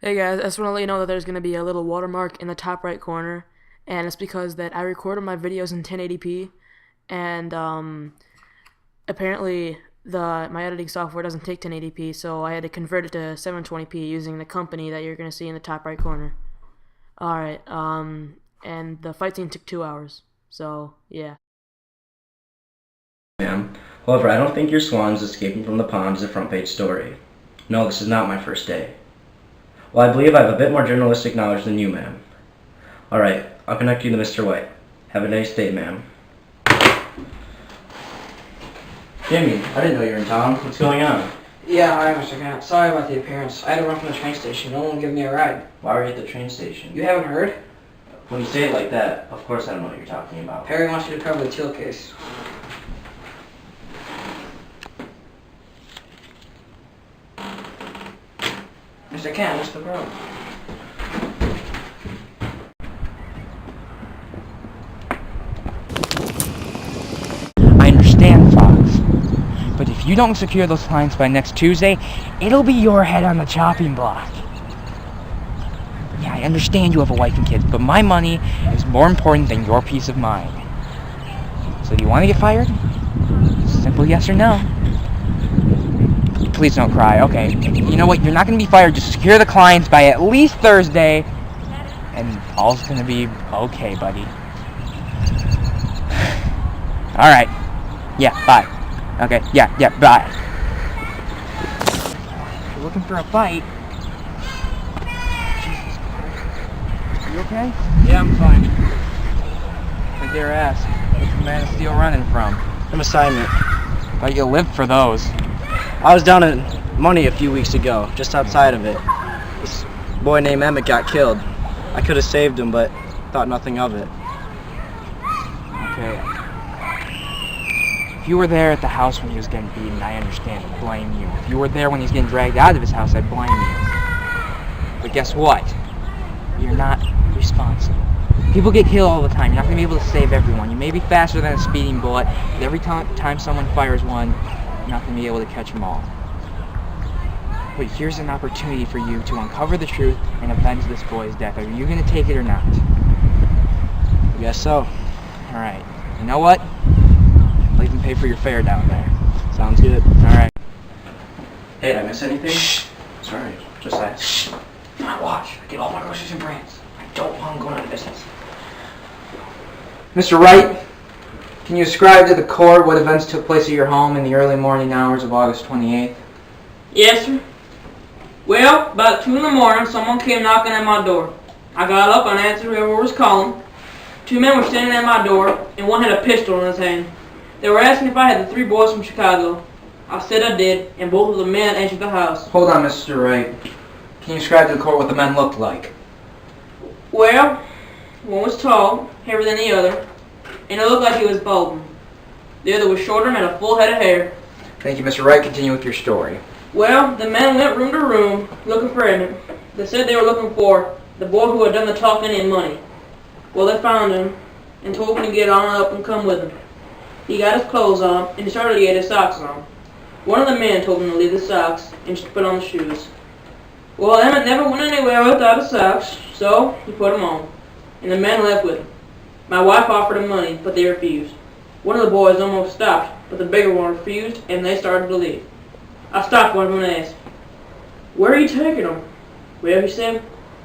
Hey guys, I just want to let you know that there's going to be a little watermark in the top right corner, and it's because that I recorded my videos in 1080p, and apparently my editing software doesn't take 1080p, so I had to convert it to 720p using the company that you're going to see in the top right corner. Alright, and the fight scene took 2 hours, so yeah. Ma'am. However, I don't think your swans escaping from the pond is a front-page story. No, this is not my first day. Well, I believe I have a bit more journalistic knowledge than you, ma'am. Alright, I'll connect you to Mr. White. Have a nice day, ma'am. Jimmy, I didn't know you were in town. What's going on? Yeah, hi, Mr. Kent. Sorry about the appearance. I had to run from the train station. No one would give me a ride. Why were you at the train station? You haven't heard? When you say it like that, of course I don't know what you're talking about. Perry wants you to cover the Till case. Mr. Kent, what's the problem? I understand, Fox, but if you don't secure those clients by next Tuesday, it'll be your head on the chopping block. Yeah, I understand you have a wife and kids, but my money is more important than your peace of mind. So do you want to get fired? Simple yes or no. Please don't cry. Okay, you know what? You're not going to be fired. Just secure the clients by at least Thursday, and all's going to be okay, buddy. All right. Yeah, bye. Okay, yeah, bye. You're looking for a fight? Jesus Christ. Are you okay? Yeah, I'm fine. I dare ask, what's the Man of Steel running from? An assignment. Thought you lived for those. I was down in Money a few weeks ago, just outside of it. This boy named Emmett got killed. I could have saved him, but thought nothing of it. Okay. If you were there at the house when he was getting beaten, I understand. I blame you. If you were there when he was getting dragged out of his house, I blame you. But guess what? You're not responsible. People get killed all the time. You're not going to be able to save everyone. You may be faster than a speeding bullet, but every time someone fires one, you're not going to be able to catch them all. But here's an opportunity for you to uncover the truth and avenge this boy's death. Are you going to take it or not? Guess so. Alright. You know what? I'll even pay for your fare down there. Sounds good. Alright. Hey, did I miss anything? Shh. Sorry, just ask. My watch. I get all my groceries in brands. I don't want them going out of business. Mr. Wright, can you ascribe to the court what events took place at your home in the early morning hours of August 28th? Yes, sir. Well, about 2 in the morning, someone came knocking at my door. I got up and answered whoever was calling. 2 men were standing at my door, and one had a pistol in his hand. They were asking if I had the 3 boys from Chicago. I said I did, and both of the men entered the house. Hold on, Mr. Wright. Can you describe to the court what the men looked like? Well, one was tall, heavier than the other, and it looked like he was balding. The other was shorter and had a full head of hair. Thank you, Mr. Wright. Continue with your story. Well, the men went room to room looking for Emmett. They said they were looking for the boy who had done the talking and money. Well, they found him and told him to get on up and come with him. He got his clothes on and he started to get his socks on. One of the men told him to leave the socks and just put on the shoes. Well, Emmett never went anywhere without his socks, so he put them on, and the men left with him. My wife offered him money, but they refused. One of the boys almost stopped, but the bigger one refused, and they started to leave. I stopped one of them and asked, "Where are you taking him?" "Well," he said,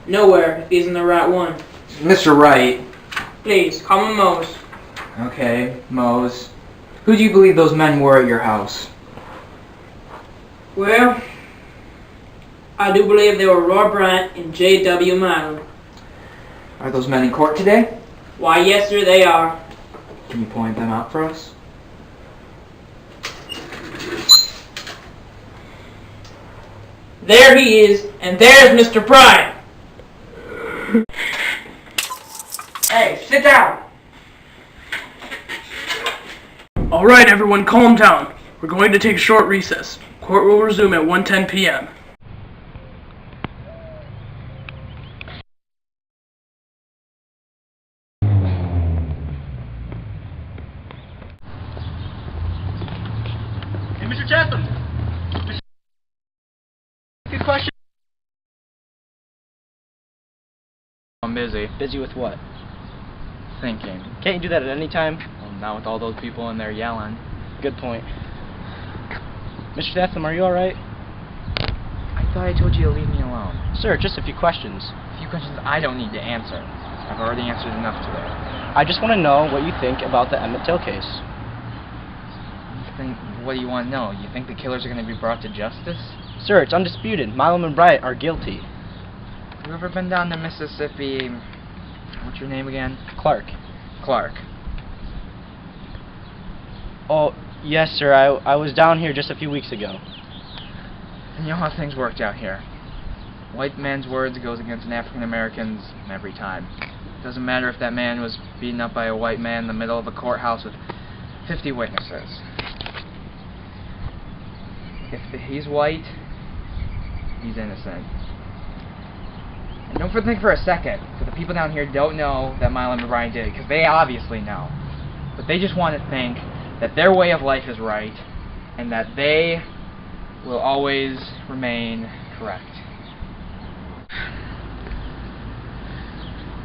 "nowhere, if he isn't the right one." Mr. Wright. "Please, call me Mose." Okay, Mose. Who do you believe those men were at your house? Well, I do believe they were Roy Bryant and J.W. Miley. Are those men in court today? Why, yes, sir, they are. Can you point them out for us? There he is, and there's Mr. Bryant. Hey, sit down. Alright everyone, calm down. We're going to take a short recess. Court will resume at 1:10 p.m. Hey, Mr. Chatham. Good question. busy. Busy with what? Thinking. Can't you do that at any time? Well, not with all those people in there yelling. Good point. Mr. Statham, are you alright? I thought I told you to leave me alone. Sir, just a few questions. A few questions I don't need to answer. I've already answered enough today. I just want to know what you think about the Emmett Till case. What do you want to know? You think the killers are going to be brought to justice? Sir, it's undisputed. Milam and Bryant are guilty. Have you ever been down to Mississippi? What's your name again? Clark. Clark. Oh, yes, sir. I was down here just a few weeks ago. And you know how things worked out here. White man's words goes against an African American's every time. Doesn't matter if that man was beaten up by a white man in the middle of a courthouse with 50 witnesses. If he's white, he's innocent. And don't think for a second that the people down here don't know that Milam and Bryant did it, because they obviously know. But they just want to think that their way of life is right, and that they will always remain correct.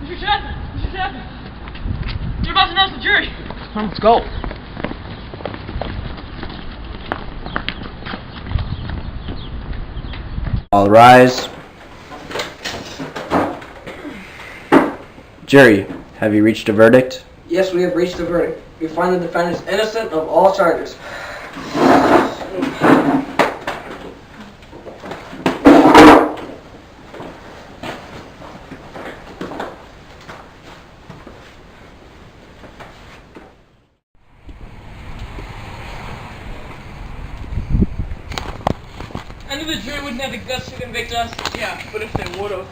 Mr. Chapman! Mr. Chapman! You're about to announce the jury! Come on, let's go. All rise. Jury, have you reached a verdict? Yes, we have reached a verdict. We find the defendants innocent of all charges. I knew the jury wouldn't have the guts to convict us. Yeah, but if they would've.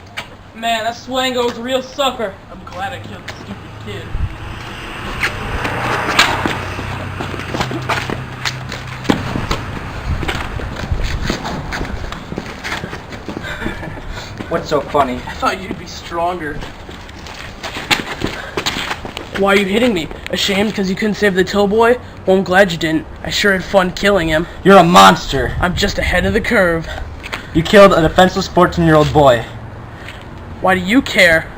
Man, that Swango was a real sucker. I'm glad I killed the stupid kid. What's so funny? I thought you'd be stronger. Why are you hitting me? Ashamed because you couldn't save the Till boy? Well, I'm glad you didn't. I sure had fun killing him. You're a monster. I'm just ahead of the curve. You killed a defenseless 14-year-old boy. Why do you care?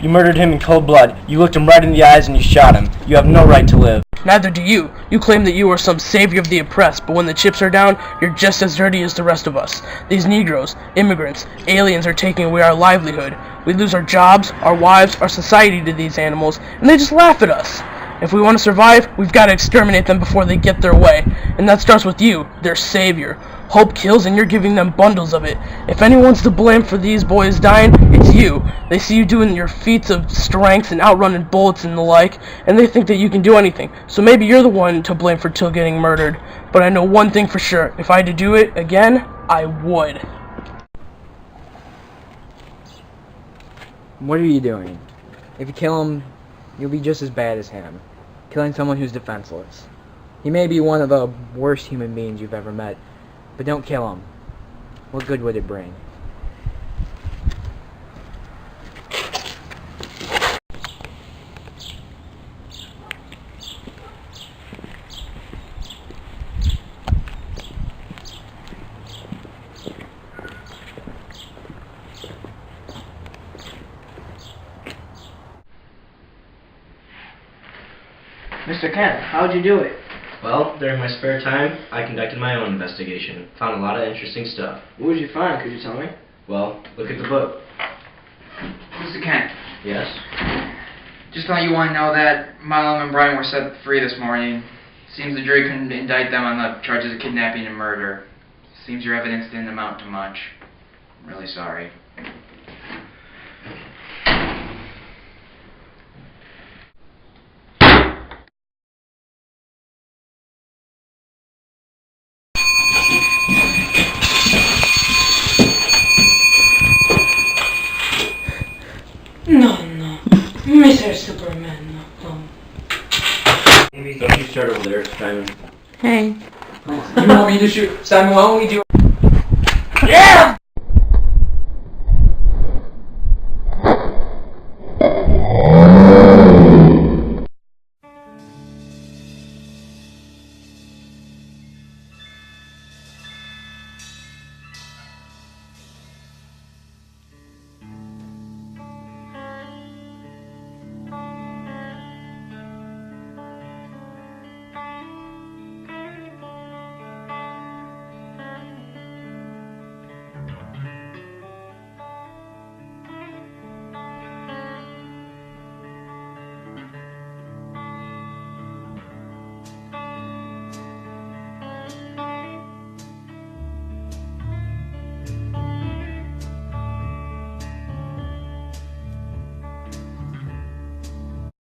You murdered him in cold blood. You looked him right in the eyes and you shot him. You have no right to live. Neither do you. You claim that you are some savior of the oppressed, but when the chips are down, you're just as dirty as the rest of us. These Negroes, immigrants, aliens are taking away our livelihood. We lose our jobs, our wives, our society to these animals, and they just laugh at us. If we want to survive, we've got to exterminate them before they get their way. And that starts with you, their savior. Hope kills and you're giving them bundles of it. If anyone's to blame for these boys dying, it's you. They see you doing your feats of strength and outrunning bullets and the like, and they think that you can do anything. So maybe you're the one to blame for Till getting murdered. But I know one thing for sure. If I had to do it again, I would. What are you doing? If you kill him, you'll be just as bad as him. Killing someone who's defenseless. He may be one of the worst human beings you've ever met, but don't kill him. What good would it bring? Mr. Kent, how'd you do it? Well, during my spare time, I conducted my own investigation. Found a lot of interesting stuff. What did you find? Could you tell me? Well, look at the book. Mr. Kent, Yes? just thought you want to know that Milam and Brian were set free this morning. Seems the jury couldn't indict them on the charges of kidnapping and murder. Seems your evidence didn't amount to much. I'm really sorry. No, Mr. Superman, no. Maybe don't you start over there, Simon. Hey. You want me to shoot? Simon, why don't we do... Yeah!